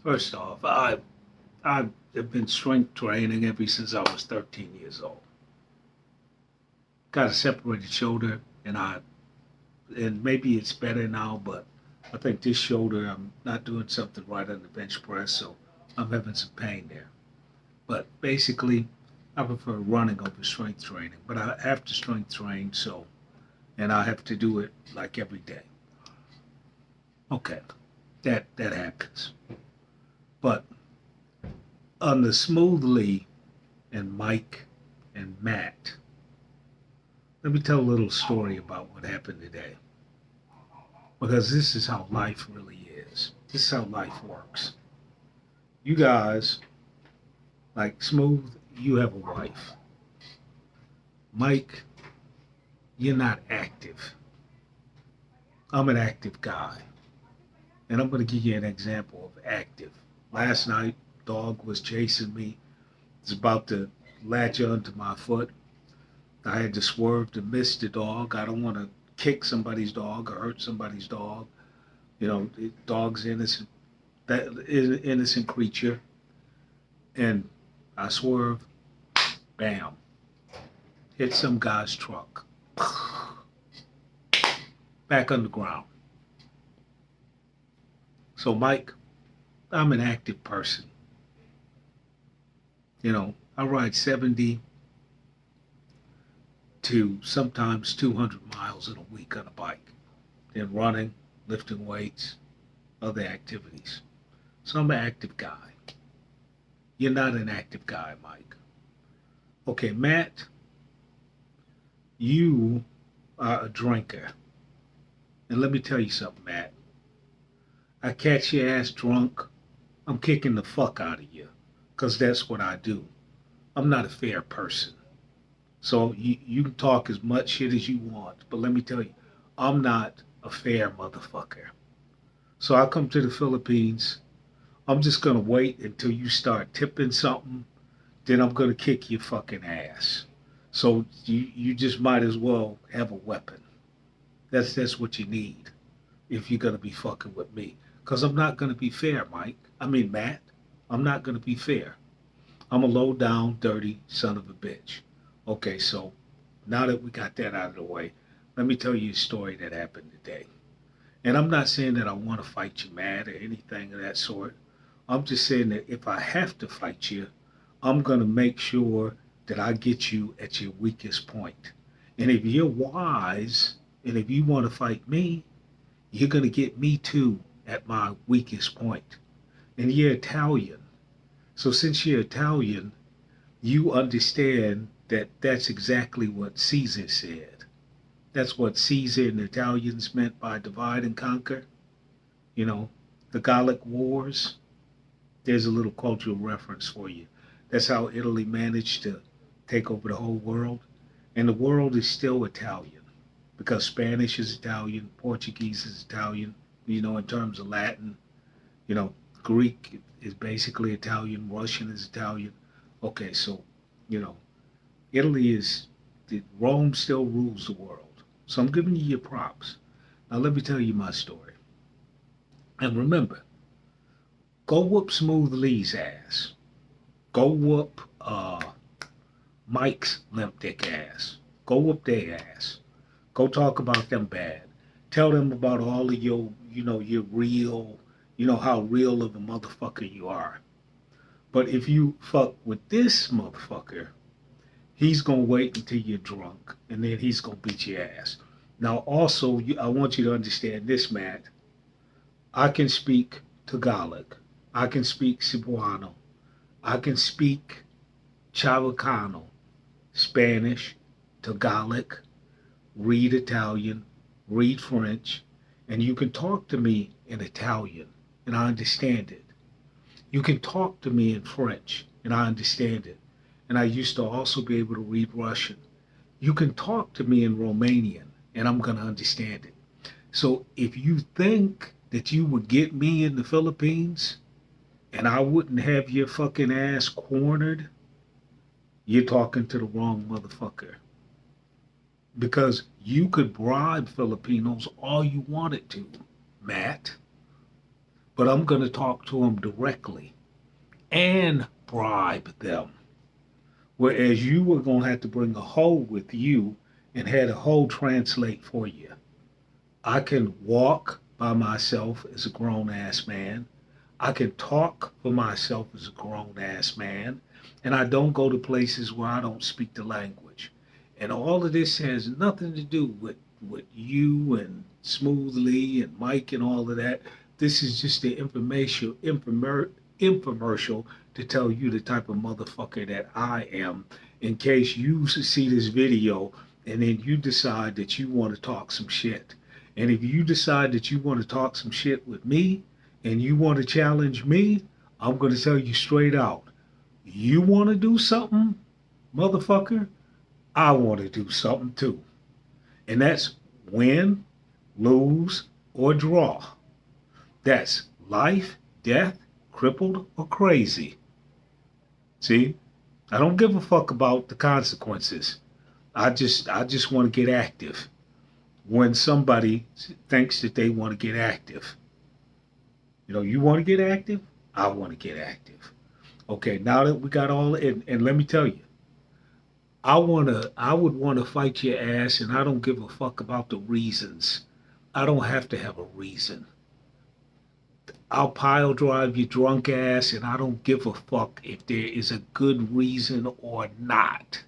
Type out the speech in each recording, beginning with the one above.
First off, I have been strength training ever since I was 13 years old. Got a separated shoulder, and maybe it's better now, but I think this shoulder I'm not doing something right on the bench press, so I'm having some pain there. But basically, I prefer running over strength training, but I have to strength train, so and I have to do it like every day. Okay, that happens. But on the Smoothly and Mike and Matt, let me tell a little story about what happened today. Because this is how life really is. This is how life works. You guys, like Smooth, you have a wife. Mike, you're not active. I'm an active guy. And I'm going to give you an example of active. Last night, dog was chasing me. It's about to latch onto my foot. I had to swerve to miss the dog. I don't want to kick somebody's dog or hurt somebody's dog. You know, the dog's innocent, that is an innocent creature. And I swerve, bam, hit some guy's truck. Back on the ground. So, Mike, I'm an active person. You know, I ride 70 to sometimes 200 miles in a week on a bike. Then running, lifting weights, other activities. So I'm an active guy. You're not an active guy, Mike. Okay, Matt, you are a drinker. And let me tell you something, Matt. I catch your ass drunk, I'm kicking the fuck out of you. Because that's what I do. I'm not a fair person. So you can talk as much shit as you want, but let me tell you, I'm not a fair motherfucker. So I come to the Philippines. I'm just gonna wait until you start tipping something, then I'm gonna kick your fucking ass. So you just might as well have a weapon. That's what you need if you're gonna be fucking with me. Cause I'm not gonna be fair, Mike. I mean Matt. I'm not gonna be fair. I'm a low down, dirty son of a bitch. Okay, so now that we got that out of the way, let me tell you a story that happened today. And I'm not saying that I want to fight you, Matt, or anything of that sort. I'm just saying that if I have to fight you, I'm going to make sure that I get you at your weakest point. And if you're wise, and if you want to fight me, you're going to get me too at my weakest point. And you're Italian. So since you're Italian, you understand that that's exactly what Caesar said. That's what Caesar and the Italians meant by divide and conquer. You know, the Gallic Wars. There's a little cultural reference for you. That's how Italy managed to take over the whole world. And the world is still Italian because Spanish is Italian, Portuguese is Italian, you know, in terms of Latin, you know, Greek is basically Italian, Russian is Italian. Okay, so, you know, Italy is, Rome still rules the world. So I'm giving you your props. Now let me tell you my story. And remember, go whoop Smooth Lee's ass. Go whoop Mike's limp dick ass. Go whoop their ass. Go talk about them bad. Tell them about all of your, you know, your real, you know, how real of a motherfucker you are. But if you fuck with this motherfucker, he's gonna wait until you're drunk, and then he's gonna beat your ass. Now, also, I want you to understand this, Matt. I can speak Tagalog. I can speak Cebuano. I can speak Chavacano, Spanish, Tagalog, read Italian, read French, and you can talk to me in Italian, and I understand it. You can talk to me in French, and I understand it. And I used to also be able to read Russian. You can talk to me in Romanian, and I'm going to understand it. So if you think that you would get me in the Philippines and I wouldn't have your fucking ass cornered, you're talking to the wrong motherfucker. Because you could bribe Filipinos all you wanted to, Matt. but I'm going to talk to them directly and bribe them. Whereas you were going to have to bring a hoe with you and had a hoe translate for you. I can walk by myself as a grown ass man. I can talk for myself as a grown ass man. And I don't go to places where I don't speak the language. And all of this has nothing to do with you and Smoothly and Mike and all of that. This is just the infomercial to tell you the type of motherfucker that I am in case you see this video and then you decide that you want to talk some shit. And if you decide that you want to talk some shit with me and you want to challenge me, I'm going to tell you straight out. You want to do something, motherfucker? I want to do something too. And that's win, lose, or draw. That's life, death, crippled, or crazy. See? I don't give a fuck about the consequences. I just want to get active when somebody thinks that they want to get active. You know, you want to get active? I want to get active. Okay, now that we got all, and let me tell you, I would want to fight your ass, and I don't give a fuck about the reasons. I don't have to have a reason. I'll pile drive your drunk ass, and I don't give a fuck if there is a good reason or not.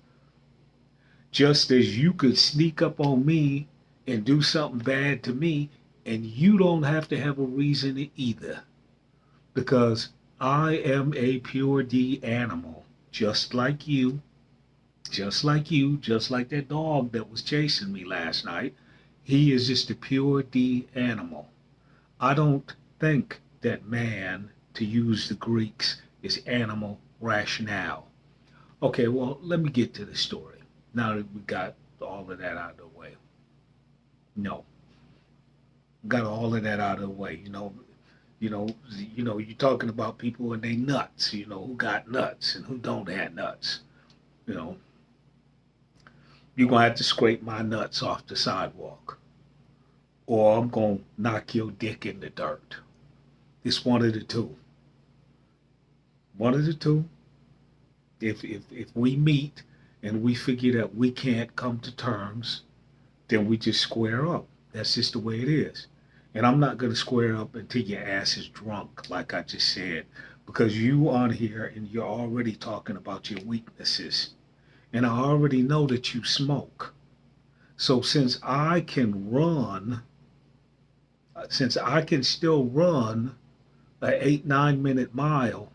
Just as you could sneak up on me and do something bad to me, and you don't have to have a reason either. Because I am a pure D animal, just like you, just like that dog that was chasing me last night. He is just a pure D animal. I don't think that man, to use the Greeks, is animal rationale. Okay, well, let me get to the story. Now that we got all of that out of the way. No. Got all of that out of the way. You're talking about people and they nuts, who got nuts and who don't have nuts. You're gonna have to scrape my nuts off the sidewalk. Or I'm gonna knock your dick in the dirt. It's one of the two. One of the two. If we meet and we figure that we can't come to terms, then we just square up. That's just the way it is. And I'm not going to square up until your ass is drunk, like I just said, because you on here and you're already talking about your weaknesses. And I already know that you smoke. So since I can still run an 8-9 minute mile,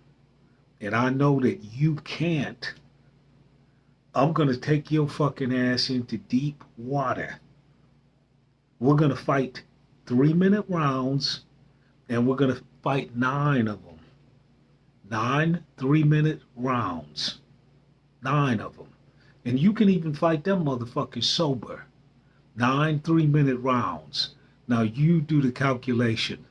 and I know that you can't, I'm going to take your fucking ass into deep water. We're going to fight 3-minute rounds, and we're going to fight 9 of them. 9 3-minute rounds. 9 of them. And you can even fight them motherfuckers sober. 9 3-minute rounds. Now you do the calculation.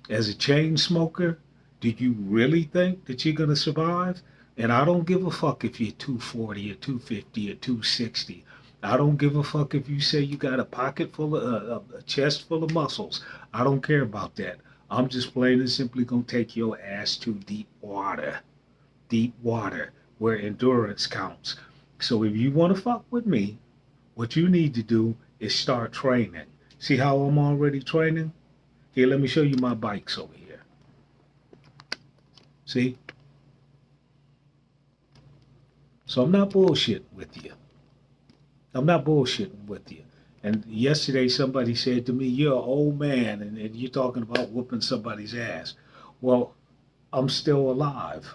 As a chain smoker, do you really think that you're going to survive? And I don't give a fuck if you're 240 or 250 or 260. I don't give a fuck if you say you got a pocket full of, a chest full of muscles. I don't care about that. I'm just plain and simply going to take your ass to deep water. Deep water, where endurance counts. So if you want to fuck with me, what you need to do is start training. See how I'm already training? Here, let me show you my bikes over here. See? So I'm not bullshitting with you. I'm not bullshitting with you. And yesterday somebody said to me, you're an old man and you're talking about whooping somebody's ass. Well, I'm still alive.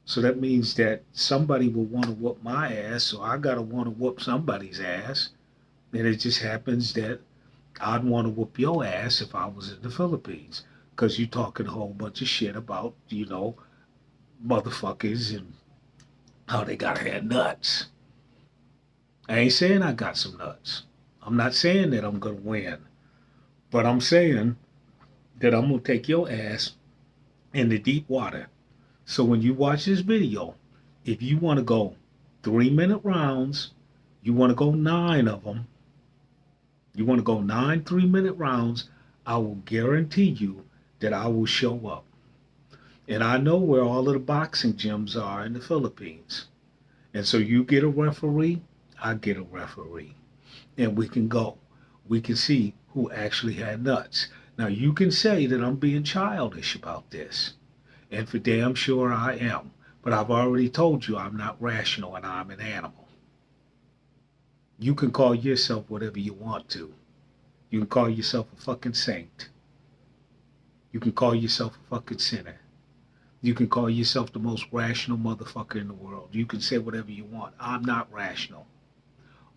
So that means that somebody will want to whoop my ass, so I got to want to whoop somebody's ass. And it just happens that I'd want to whoop your ass if I was in the Philippines. Because you're talking a whole bunch of shit about, motherfuckers and how they got to have nuts. I ain't saying I got some nuts. I'm not saying that I'm going to win. But I'm saying that I'm going to take your ass in the deep water. So when you watch this video, if you want to go 3-minute rounds, you want to go 9 of them, you want to go 9 3-minute rounds, I will guarantee you that I will show up. And I know where all of the boxing gyms are in the Philippines. And so you get a referee, I get a referee. And we can go. We can see who actually had nuts. Now you can say that I'm being childish about this. And for damn sure I am. But I've already told you I'm not rational and I'm an animal. You can call yourself whatever you want to. You can call yourself a fucking saint. You can call yourself a fucking sinner. You can call yourself the most rational motherfucker in the world. You can say whatever you want. I'm not rational.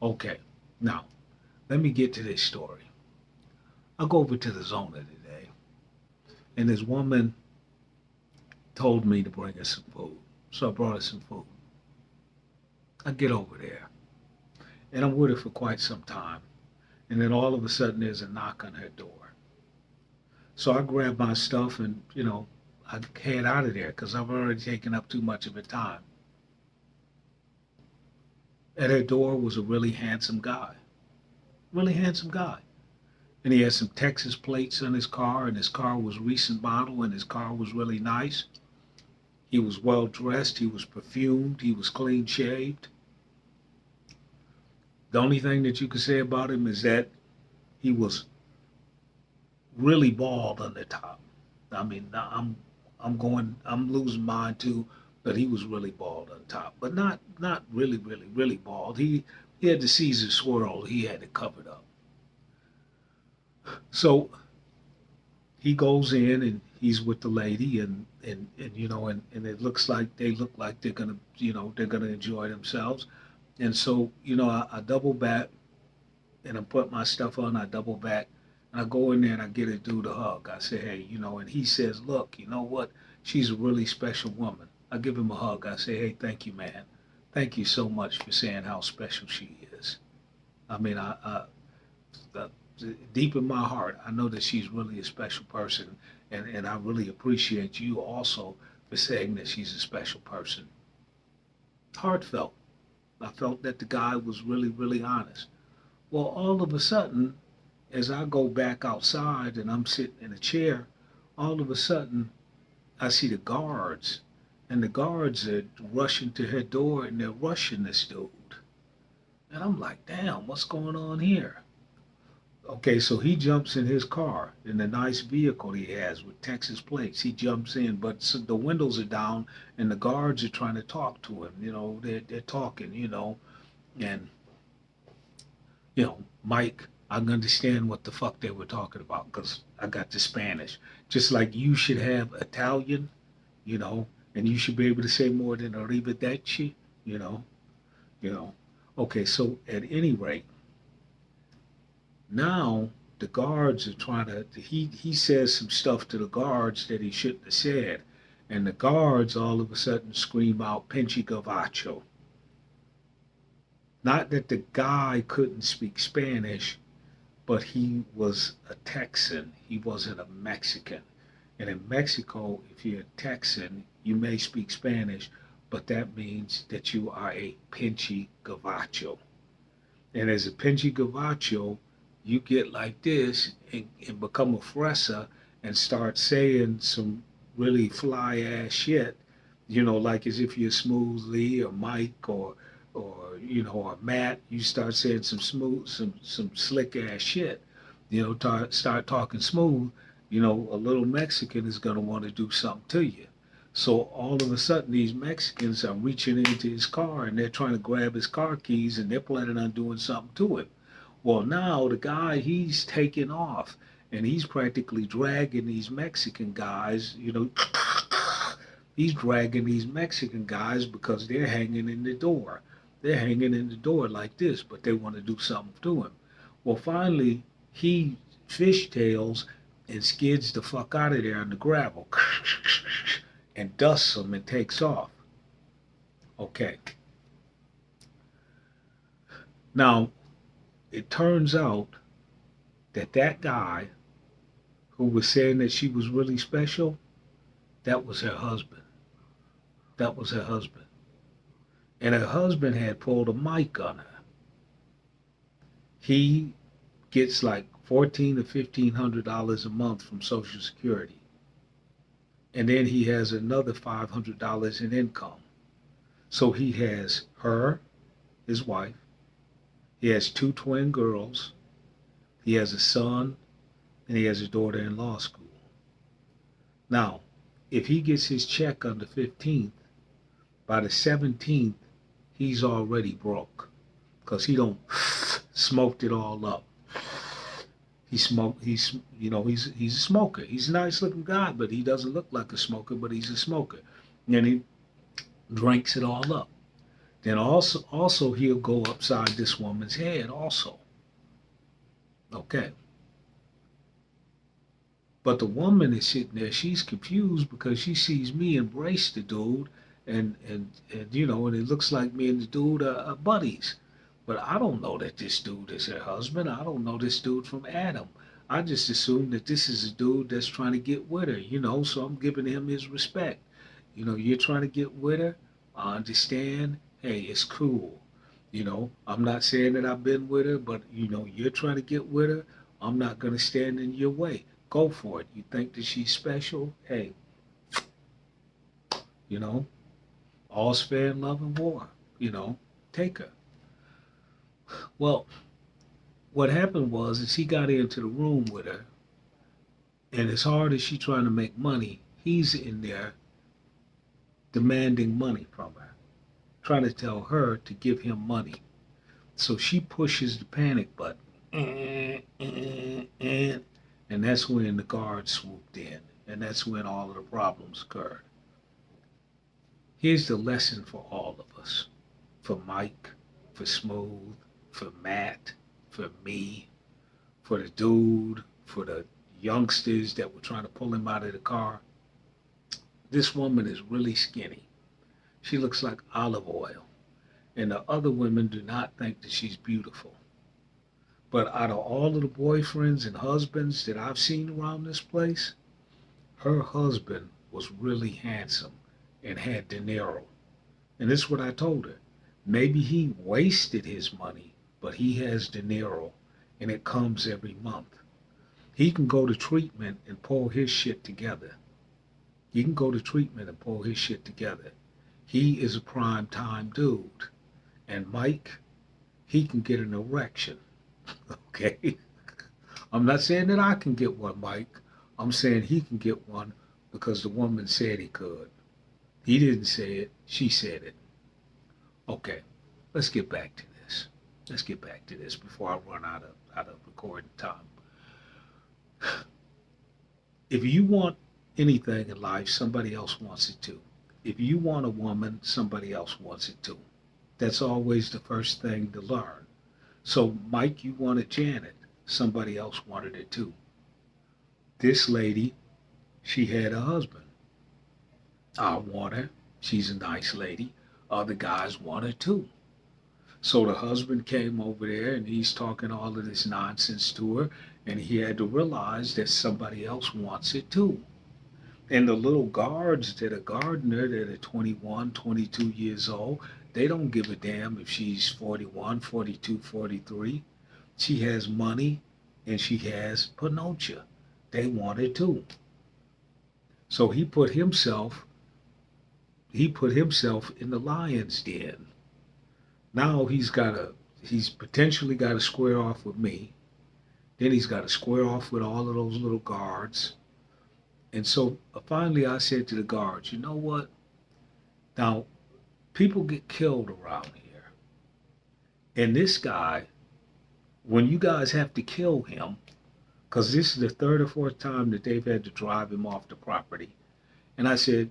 Okay, now, let me get to this story. I go over to the Zona today, and this woman told me to bring her some food. So I brought her some food. I get over there, and I'm with her for quite some time. And then all of a sudden, there's a knock on her door. So I grab my stuff and, I head out of there because I've already taken up too much of her time. At her door was a really handsome guy. Really handsome guy. And he had some Texas plates on his car, and his car was recent model, and his car was really nice. He was well dressed, he was perfumed, he was clean shaved. The only thing that you could say about him is that he was really bald on the top. I mean, I'm losing mine too, but he was really bald on top, but not really, really, really bald. He had the Caesar swirl. He had it covered up. So he goes in and he's with the lady, and it looks like they look like they're gonna enjoy themselves. And so I double back and I put my stuff on. I double back and I go in there and I get a dude a hug. I say, hey, and he says, look, you know what? She's a really special woman. I give him a hug. I say, hey, thank you, man. Thank you so much for saying how special she is. I mean, deep in my heart, I know that she's really a special person, and I really appreciate you also for saying that she's a special person. Heartfelt. I felt that the guy was really, really honest. Well, all of a sudden, as I go back outside and I'm sitting in a chair, all of a sudden I see the guards, and the guards are rushing to her door and they're rushing this dude. And I'm like, damn, what's going on here? Okay, so he jumps in his car, in the nice vehicle he has with Texas plates. He jumps in, but so the windows are down and the guards are trying to talk to him. They're talking, and, Mike, I understand what the fuck they were talking about because I got the Spanish. Just like you should have Italian, and you should be able to say more than arrivederci, you know. Okay, so at any rate, now the guards are trying to, he says some stuff to the guards that he shouldn't have said. And the guards all of a sudden scream out, Pinchi Gavacho. Not that the guy couldn't speak Spanish, but he was a Texan. He wasn't a Mexican. And in Mexico, if you're a Texan, you may speak Spanish, but that means that you are a Pinchi Gavacho. And as a Pinchi Gavacho, you get like this and become a fresa and start saying some really fly ass shit, like as if you're Smooth Lee or Mike or or Matt. You start saying some slick ass shit, start talking smooth. A little Mexican is gonna want to do something to you. So all of a sudden, these Mexicans are reaching into his car and they're trying to grab his car keys and they're planning on doing something to him. Well, now the guy, he's taking off and he's practically dragging these Mexican guys, he's dragging these Mexican guys because they're hanging in the door. They're hanging in the door like this, but they want to do something to him. Well, finally, he fishtails and skids the fuck out of there on the gravel and dusts them and takes off. Okay. Now, it turns out that that guy who was saying that she was really special, that was her husband. That was her husband. And her husband had pulled a mic on her. He gets like $1,400 to $1,500 a month from Social Security. and then he has another $500 in income. So he has her, his wife, he has two twin girls, he has a son, and he has a daughter in law school. Now, if he gets his check on the 15th, by the 17th, he's already broke because he don't smoked it all up. He smoked. He's a smoker. He's a nice looking guy, but he doesn't look like a smoker. But he's a smoker, and he drinks it all up. Then also he'll go upside this woman's head also. Okay. But the woman is sitting there, she's confused because she sees me embrace the dude and it looks like me and the dude are buddies. But I don't know that this dude is her husband. I don't know this dude from Adam. I just assume that this is a dude that's trying to get with her, so I'm giving him his respect. You're trying to get with her. I understand. Hey, it's cool. I'm not saying that I've been with her, but you're trying to get with her. I'm not going to stand in your way. Go for it. You think that she's special? Hey, you know, all's fair in love and war. Take her. Well, what happened was is he got into the room with her, and as hard as she trying to make money, he's in there demanding money from her, trying to tell her to give him money. So she pushes the panic button. And that's when the guards swooped in. And that's when all of the problems occurred. Here's the lesson for all of us. For Mike, for Smooth, for Matt, for me, for the dude, for the youngsters that were trying to pull him out of the car. This woman is really skinny. She looks like olive oil. And the other women do not think that she's beautiful. But out of all of the boyfriends and husbands that I've seen around this place, her husband was really handsome and had dinero. And this is what I told her. Maybe he wasted his money, but he has dinero, and it comes every month. He can go to treatment and pull his shit together. He can go to treatment and pull his shit together. He is a prime time dude. And Mike, he can get an erection. Okay? I'm not saying that I can get one, Mike. I'm saying he can get one because the woman said he could. He didn't say it. She said it. Okay, let's get back to this. Let's get back to this before I run out of recording time. If you want anything in life, somebody else wants it too. If you want a woman, somebody else wants it too. That's always the first thing to learn. So, Mike, you wanted Janet. Somebody else wanted it too. This lady, she had a husband. I want her. She's a nice lady. Other guys want her too. So the husband came over there and he's talking all of this nonsense to her, and he had to realize that somebody else wants it too. And the little guards that are guarding her that are 21, 22 years old, they don't give a damn if she's 41, 42, 43. She has money and she has panocha. They want it too. So he put himself in the lion's den. Now he's potentially got to square off with me. Then he's got to square off with all of those little guards. And so finally I said to the guards, you know what? Now, people get killed around here. And this guy, when you guys have to kill him, because this is the third or fourth time that they've had to drive him off the property. And I said,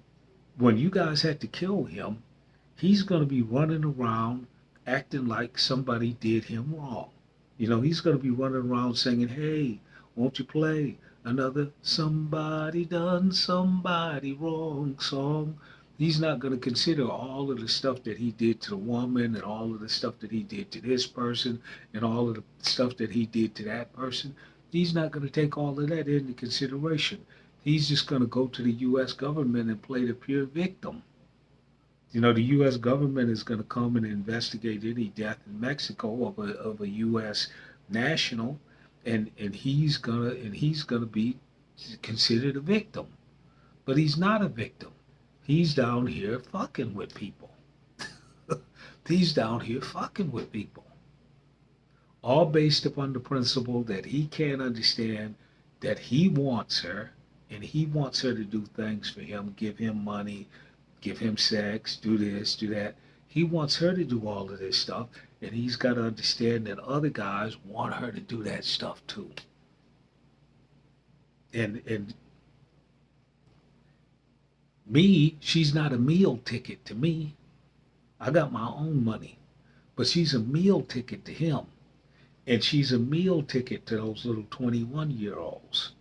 when you guys had to kill him, he's going to be running around acting like somebody did him wrong. He's going to be running around singing, hey, won't you play another somebody done somebody wrong song. He's not going to consider all of the stuff that he did to the woman and all of the stuff that he did to this person and all of the stuff that he did to that person. He's not going to take all of that into consideration. He's just going to go to the U.S. government and play the pure victim. The U.S. government is going to come and investigate any death in Mexico of a U.S. national, and he's gonna be considered a victim. But he's not a victim. He's down here fucking with people. He's down here fucking with people. All based upon the principle that he can't understand that he wants her and he wants her to do things for him, give him money, give him sex, do this, do that. He wants her to do all of this stuff, and he's got to understand that other guys want her to do that stuff too. And me, she's not a meal ticket to me. I got my own money, but she's a meal ticket to him. And she's a meal ticket to those little 21-year-olds.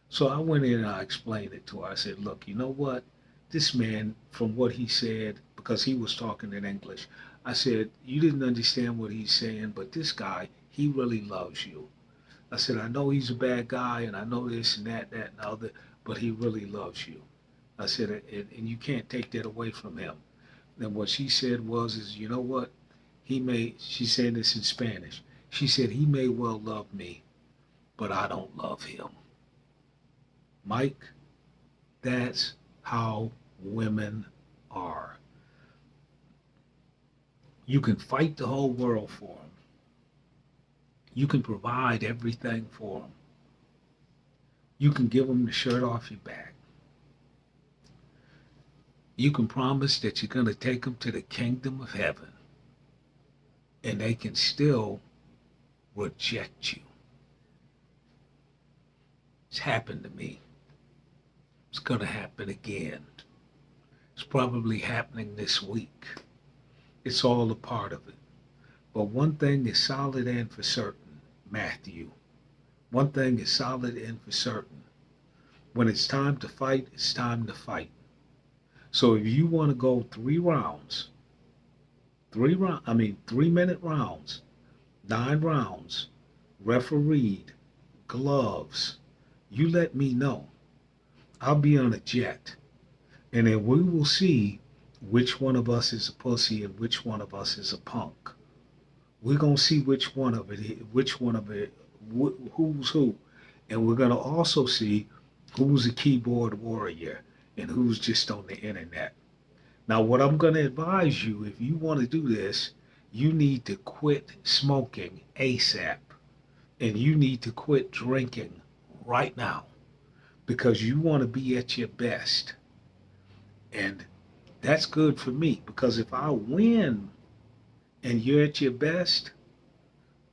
So I went in and I explained it to her. I said, look, you know what? This man, from what he said, because he was talking in English, I said, you didn't understand what he's saying, but this guy, he really loves you. I said, I know he's a bad guy, and I know this and that and the other, but he really loves you. I said, and you can't take that away from him. Then what she said is, you know what? She said this in Spanish. She said, he may well love me, but I don't love him. Mike, that's how women are. You can fight the whole world for them. You can provide everything for them. You can give them the shirt off your back. You can promise that you're going to take them to the kingdom of heaven. And they can still reject you. It's happened to me. It's going to happen again. It's probably happening this week. It's all a part of it. But one thing is solid and for certain, Matthew. One thing is solid and for certain. When it's time to fight, it's time to fight. So if you want to go 3 rounds, 3-minute rounds, 9 rounds, refereed, gloves, you let me know. I'll be on a jet. And then we will see which one of us is a pussy and which one of us is a punk. We're going to see which one of it, who's who. And we're going to also see who's a keyboard warrior and who's just on the internet. Now, what I'm going to advise you, if you want to do this, you need to quit smoking ASAP. And you need to quit drinking right now. Because you want to be at your best. And that's good for me. Because if I win and you're at your best,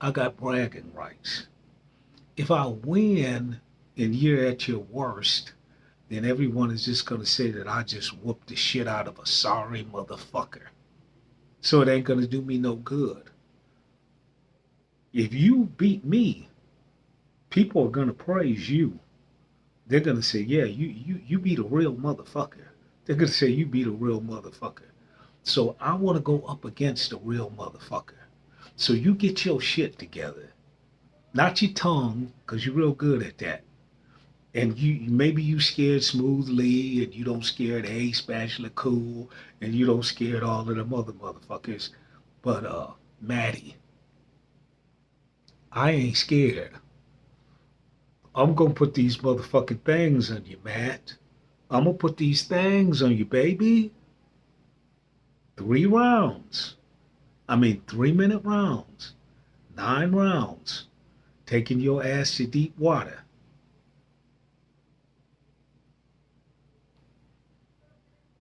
I got bragging rights. If I win and you're at your worst, then everyone is just going to say that I just whooped the shit out of a sorry motherfucker. So it ain't going to do me no good. If you beat me, people are going to praise you. They're going to say, yeah, you beat a real motherfucker. They're going to say you beat a real motherfucker. So I want to go up against a real motherfucker. So you get your shit together. Not your tongue, because you're real good at that. And maybe you scared Smoothly, and you don't scared Ace, Bachelor Cool, and you don't scared all of them other motherfuckers. But Maddie, I ain't scared. I'm gonna put these motherfucking things on you, Matt. I'm gonna put these things on you, baby. 3 rounds. 3-minute rounds. 9 rounds. Taking your ass to deep water.